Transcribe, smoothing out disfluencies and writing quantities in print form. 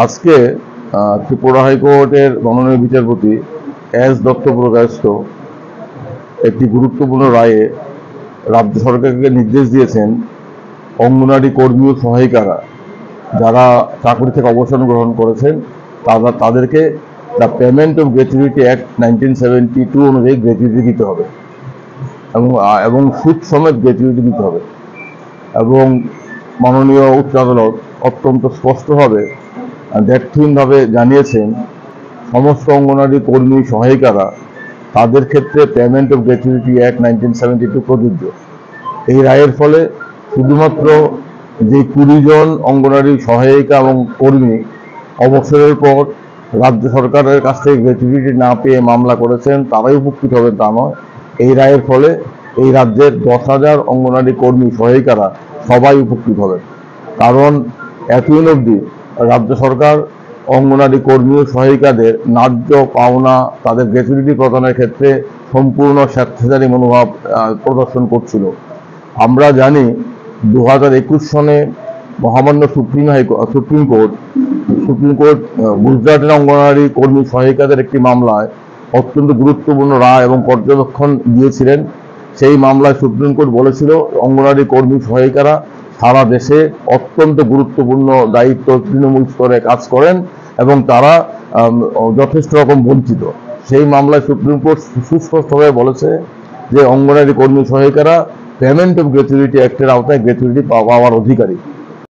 আজকে ত্রিপুরা হাইকোর্টের মাননীয় বিচারপতি এস দত্ত প্রকাশিত একটি গুরুত্বপূর্ণ রায়ে রাজ্য সরকারকে নির্দেশ দিয়েছেন অঙ্গনওয়াড়ি কর্মী ও সহায়িকারা যারা চাকরি থেকে অবসর গ্রহণ করেছেন তাদেরকে the payment of gratuity act 1972 অনুযায়ী গ্র্যাচুইটি দিতে হবে এবং সুদ সমেত গ্র্যাচুইটি দিতে হবে। এবং মাননীয় উচ্চ আদালত অত্যন্ত স্পষ্টভাবে দ্ব্যর্থহীনভাবে জানিয়েছেন সমস্ত অঙ্গনওয়াড়ি কর্মী সহায়িকারা তাদের ক্ষেত্রে পেমেন্ট অফ গ্র্যাচুইটি অ্যাক্ট 1972 প্রযোজ্য। এই রায়ের ফলে শুধুমাত্র যে 20 জন অঙ্গনওয়াড়ি সহায়িকা এবং কর্মী অবসরের পর রাজ্য সরকারের কাছ থেকে গ্র্যাচুইটি না পেয়ে মামলা করেছেন তারাই উপকৃত হবেন তা নয়। এই রায়ের ফলে এই রাজ্যের 10,000 অঙ্গনওয়াড়ি কর্মী সহায়িকারা সবাই উপকৃত হবেন। কারণ এতদিন অবধি রাজ্য সরকার অঙ্গনওয়াড়ি কর্মী ও সহায়িকাদের ন্যায্য পাওনা তাদের গ্র্যাচুইটি প্রদানের ক্ষেত্রে সম্পূর্ণ স্বেচ্ছাচারী মনোভাব প্রদর্শন করছিল। আমরা জানি 2021 সনে মহামান্য সুপ্রিম কোর্ট গুজরাটের অঙ্গনওয়াড়ি কর্মী সহায়িকাদের একটি মামলায় অত্যন্ত গুরুত্বপূর্ণ রায় এবং পর্যবেক্ষণ দিয়েছিলেন। সেই মামলায় সুপ্রিম কোর্ট বলেছিল অঙ্গনওয়াড়ি কর্মী সহায়িকারা সারা দেশে অত্যন্ত গুরুত্বপূর্ণ দায়িত্ব তৃণমূল স্তরে কাজ করেন এবং তারা যথেষ্ট রকম বঞ্চিত। সেই মামলায় সুপ্রিম কোর্ট সুস্পষ্টভাবে বলেছে যে অঙ্গনওয়াড়ি কর্মী সহায়িকারা পেমেন্ট অফ গ্র্যাচুইটি অ্যাক্টের আওতায় গ্র্যাচুইটি পাওয়ার অধিকারী।